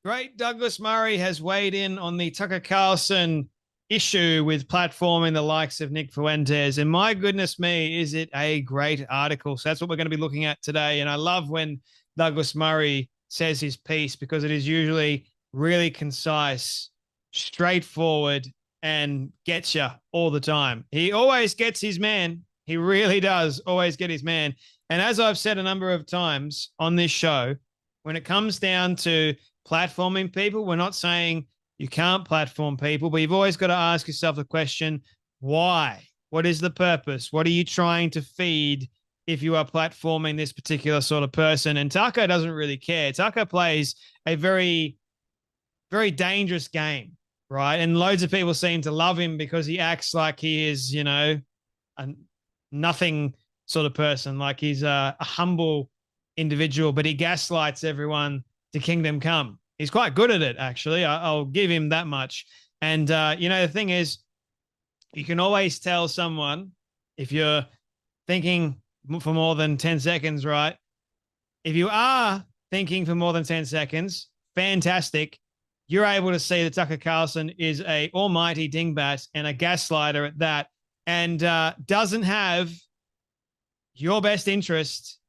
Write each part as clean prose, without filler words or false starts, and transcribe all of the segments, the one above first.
Great Douglas Murray has weighed in on the Tucker Carlson issue with platforming the likes of Nick Fuentes. And my goodness me, is it a great article? So that's what we're going to be looking at today. And I love when Douglas Murray says his piece because it is usually really concise, straightforward, and gets you all the time. He always gets his man. He really does always get his man. And as I've said a number of times on this show, when it comes down to platforming people, we're not saying you can't platform people, but you've always got to ask yourself the question, why? What is the purpose? What are you trying to feed if you are platforming this particular sort of person? And Tucker doesn't really care. Tucker plays a very, very dangerous game, right? And loads of people seem to love him because he acts like he is, a nothing sort of person, like he's a humble individual, but he gaslights everyone to kingdom come. He's quite good at it, actually. I'll give him that much. And, the thing is, you can always tell someone if you're thinking for more than 10 seconds, right? If you are thinking for more than 10 seconds, fantastic. You're able to see that Tucker Carlson is a almighty dingbat and a gaslighter at that, and doesn't have your best interest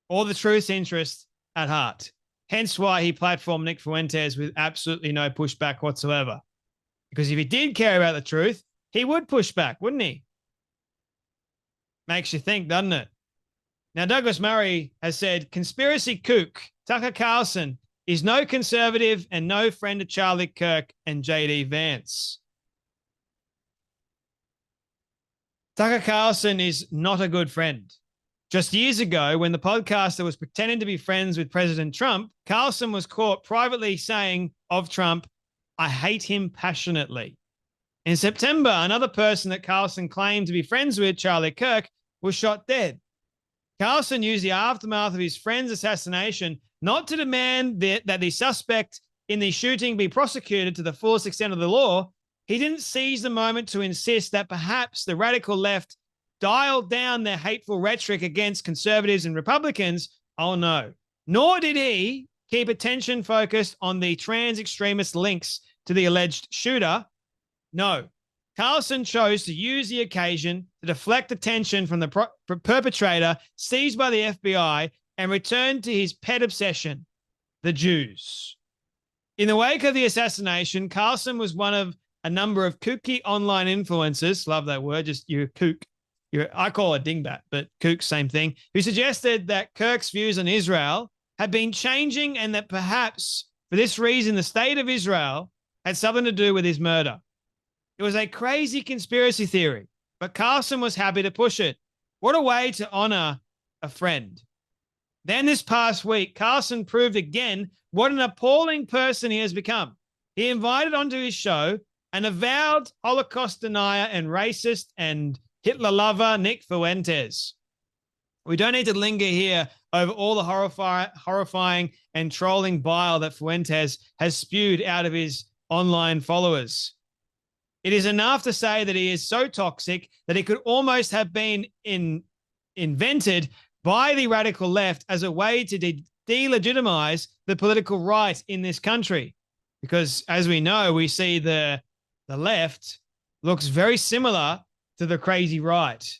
or the truth's interest at heart. Hence why he platformed Nick Fuentes with absolutely no pushback whatsoever. Because if he did care about the truth, he would push back, wouldn't he? Makes you think, doesn't it? Now, Douglas Murray has said, conspiracy kook, Tucker Carlson is no conservative and no friend of Charlie Kirk and J.D. Vance. Tucker Carlson is not a good friend. Just years ago, when the podcaster was pretending to be friends with President Trump, Carlson was caught privately saying of Trump, "I hate him passionately." In September, another person that Carlson claimed to be friends with, Charlie Kirk, was shot dead. Carlson used the aftermath of his friend's assassination not to demand that the suspect in the shooting be prosecuted to the fullest extent of the law. He didn't seize the moment to insist that perhaps the radical left dialed down their hateful rhetoric against conservatives and Republicans. Oh, no. Nor did he keep attention focused on the trans extremist links to the alleged shooter. No. Carlson chose to use the occasion to deflect attention from the perpetrator seized by the FBI and return to his pet obsession, the Jews. In the wake of the assassination, Carlson was one of a number of kooky online influencers, love that word, just you're a kook. I call it dingbat, but kook, same thing, who suggested that Kirk's views on Israel had been changing and that perhaps for this reason the state of Israel had something to do with his murder. It was a crazy conspiracy theory, but Carlson was happy to push it. What a way to honor a friend. Then this past week, Carlson proved again what an appalling person he has become. He invited onto his show an avowed Holocaust denier and racist and Hitler lover, Nick Fuentes. We don't need to linger here over all the horrifying and trolling bile that Fuentes has spewed out of his online followers. It is enough to say that he is so toxic that he could almost have been invented by the radical left as a way to delegitimize the political right in this country. Because as we know, we see the left looks very similar to the crazy right.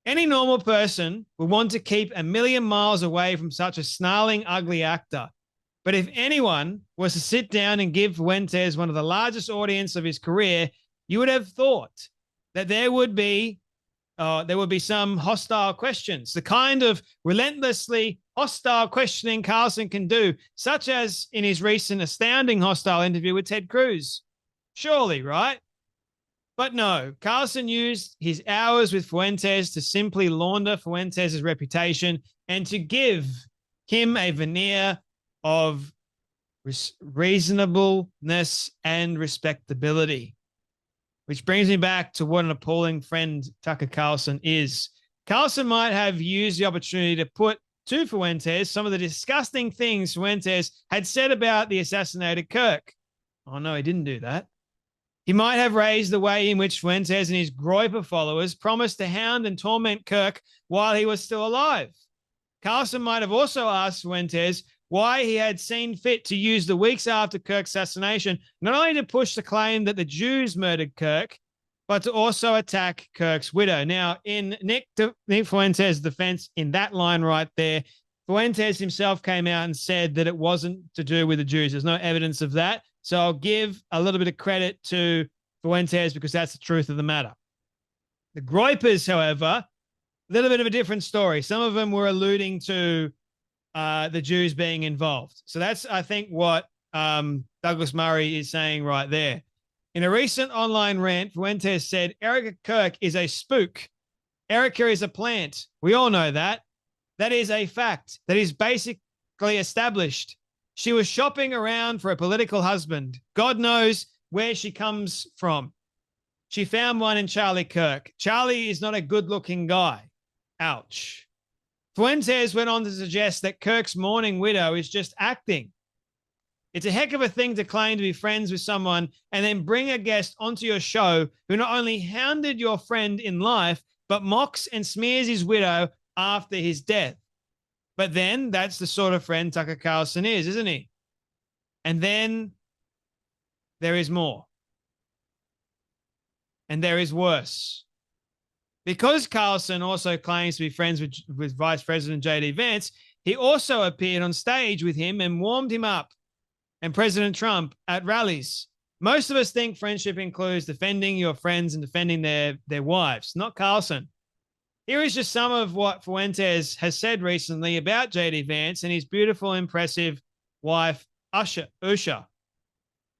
Any normal person would want to keep a million miles away from such a snarling, ugly actor. But if anyone was to sit down and give Fuentes one of the largest audience of his career, you would have thought that there would be some hostile questions, the kind of relentlessly hostile questioning Carlson can do, such as in his recent astounding hostile interview with Ted Cruz. Surely, right? But no, Carlson used his hours with Fuentes to simply launder Fuentes' reputation and to give him a veneer of reasonableness and respectability. Which brings me back to what an appalling friend Tucker Carlson is. Carlson might have used the opportunity to put to Fuentes some of the disgusting things Fuentes had said about the assassinated Kirk. Oh, no, he didn't do that. He might have raised the way in which Fuentes and his Groyper followers promised to hound and torment Kirk while he was still alive. Carlson might have also asked Fuentes why he had seen fit to use the weeks after Kirk's assassination not only to push the claim that the Jews murdered Kirk, but to also attack Kirk's widow. Now, in Nick Fuentes' defense, in that line right there, Fuentes himself came out and said that it wasn't to do with the Jews. There's no evidence of that. So I'll give a little bit of credit to Fuentes because that's the truth of the matter. The Groypers, however, a little bit of a different story. Some of them were alluding to the Jews being involved. So that's, I think, what Douglas Murray is saying right there. In a recent online rant, Fuentes said, Erica Kirk is a spook. Erica is a plant. We all know that. That is a fact. That is basically established. She was shopping around for a political husband. God knows where she comes from. She found one in Charlie Kirk. Charlie is not a good-looking guy. Ouch. Fuentes went on to suggest that Kirk's mourning widow is just acting. It's a heck of a thing to claim to be friends with someone and then bring a guest onto your show who not only hounded your friend in life, but mocks and smears his widow after his death. But then that's the sort of friend Tucker Carlson is, isn't he? And then there is more. And there is worse. Because Carlson also claims to be friends with Vice President J.D. Vance, he also appeared on stage with him and warmed him up and President Trump at rallies. Most of us think friendship includes defending your friends and defending their wives, not Carlson. Here is just some of what Fuentes has said recently about J.D. Vance and his beautiful, impressive wife, Usha.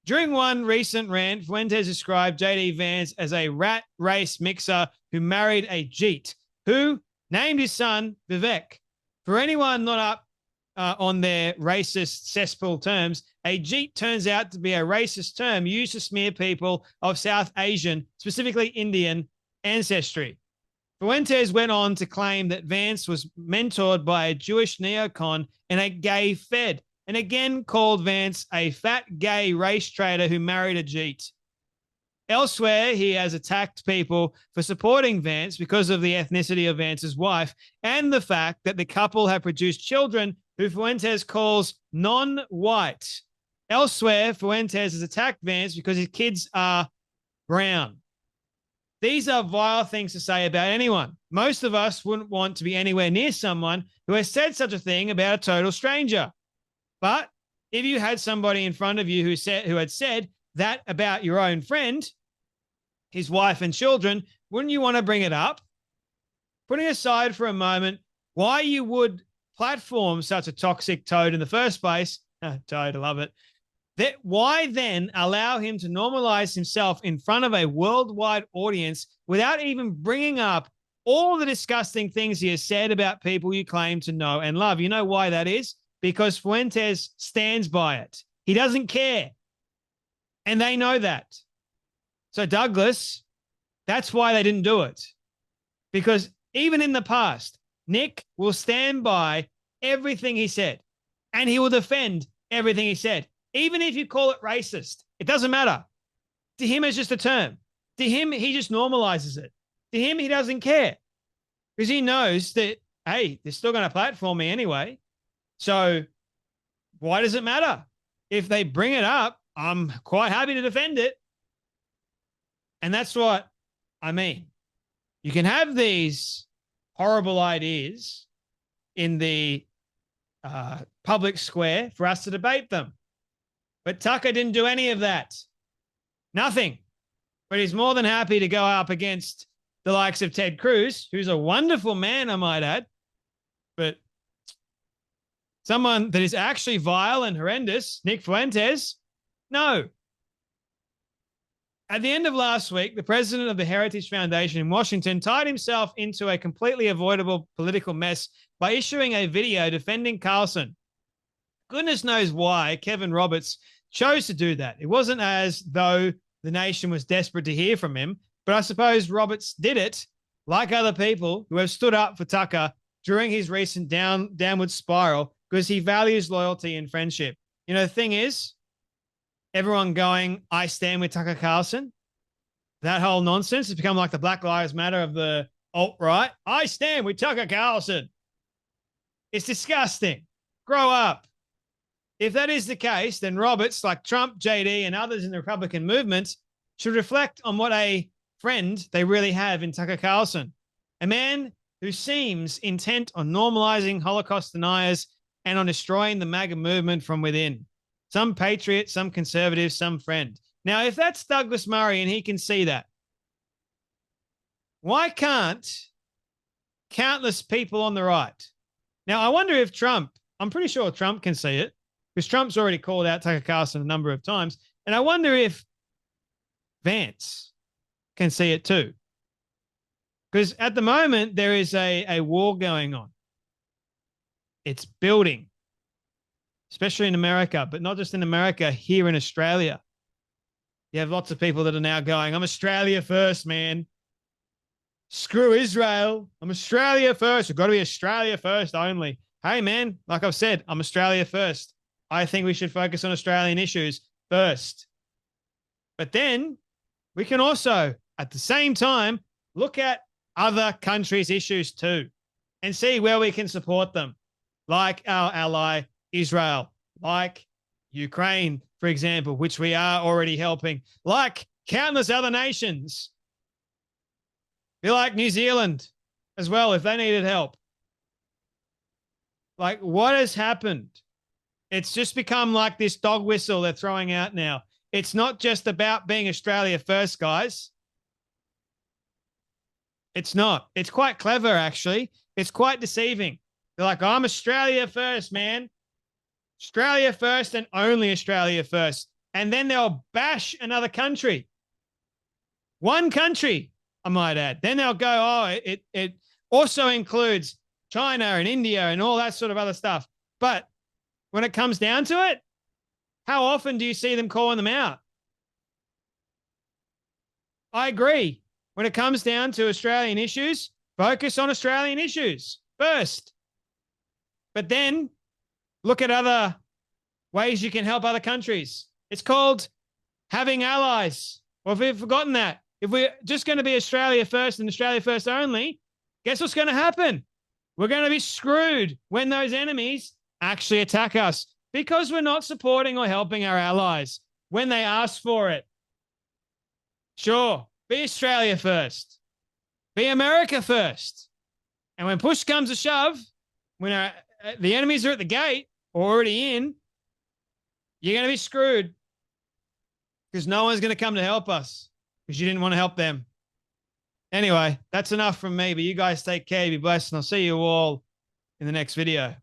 During one recent rant, Fuentes described J.D. Vance as a rat race mixer who married a Jeet, who named his son Vivek. For anyone not up on their racist cesspool terms, a Jeet turns out to be a racist term used to smear people of South Asian, specifically Indian, ancestry. Fuentes went on to claim that Vance was mentored by a Jewish neocon and a gay Fed, and again called Vance a fat gay race trader who married a Jeet. Elsewhere, he has attacked people for supporting Vance because of the ethnicity of Vance's wife and the fact that the couple have produced children who Fuentes calls non-white. Elsewhere, Fuentes has attacked Vance because his kids are brown. These are vile things to say about anyone. Most of us wouldn't want to be anywhere near someone who has said such a thing about a total stranger. But if you had somebody in front of you who had said that about your own friend, his wife and children, wouldn't you want to bring it up? Putting aside for a moment why you would platform such a toxic toad in the first place, toad, I love it, why then allow him to normalize himself in front of a worldwide audience without even bringing up all the disgusting things he has said about people you claim to know and love? You know why that is? Because Fuentes stands by it. He doesn't care. And they know that. So Douglas, that's why they didn't do it. Because even in the past, Nick will stand by everything he said. And he will defend everything he said. Even if you call it racist, it doesn't matter. To him, it's just a term. To him, he just normalizes it. To him, he doesn't care. Because he knows that, hey, they're still going to platform me anyway. So why does it matter? If they bring it up, I'm quite happy to defend it. And that's what I mean. You can have these horrible ideas in the public square for us to debate them. But Tucker didn't do any of that. Nothing. But he's more than happy to go up against the likes of Ted Cruz, who's a wonderful man, I might add. But someone that is actually vile and horrendous, Nick Fuentes, no. At the end of last week, the president of the Heritage Foundation in Washington tied himself into a completely avoidable political mess by issuing a video defending Carlson. Goodness knows why Kevin Roberts chose to do that. It wasn't as though the nation was desperate to hear from him, but I suppose Roberts did it, like other people who have stood up for Tucker during his recent downward spiral, because he values loyalty and friendship. You know, the thing is, everyone going, I stand with Tucker Carlson, that whole nonsense has become like the Black Lives Matter of the alt-right. I stand with Tucker Carlson. It's disgusting. Grow up. If that is the case, then Roberts, like Trump, JD, and others in the Republican movement, should reflect on what a friend they really have in Tucker Carlson, a man who seems intent on normalizing Holocaust deniers and on destroying the MAGA movement from within. Some patriot, some conservative, some friend. Now, if that's Douglas Murray and he can see that, why can't countless people on the right? Now, I wonder if Trump, I'm pretty sure Trump can see it because Trump's already called out Tucker Carlson a number of times. And I wonder if Vance can see it too. Because at the moment, there is a war going on. It's building, especially in America, but not just in America, here in Australia. You have lots of people that are now going, I'm Australia first, man. Screw Israel. I'm Australia first. We've got to be Australia first only. Hey, man, like I've said, I'm Australia first. I think we should focus on Australian issues first. But then we can also, at the same time, look at other countries' issues too and see where we can support them, like our ally Israel, like Ukraine, for example, which we are already helping, like countless other nations. Be like New Zealand as well if they needed help. Like, what has happened? It's just become like this dog whistle they're throwing out now. It's not just about being Australia first, guys. It's not. It's quite clever, actually. It's quite deceiving. They're like, I'm Australia first, man. Australia first and only Australia first. And then they'll bash another country. One country, I might add. Then they'll go, oh, it also includes China and India and all that sort of other stuff. But when it comes down to it, how often do you see them calling them out? I agree. When it comes down to Australian issues, focus on Australian issues first. But then look at other ways you can help other countries. It's called having allies. Or if we've forgotten that, if we're just going to be Australia first and Australia first only, guess what's going to happen? We're going to be screwed when those enemies actually attack us because we're not supporting or helping our allies when they ask for it. Sure, be Australia first. Be America first. And when push comes to shove, when the enemies are at the gate or already in, you're going to be screwed because no one's going to come to help us because you didn't want to help them. Anyway, that's enough from me, but you guys take care, be blessed, and I'll see you all in the next video.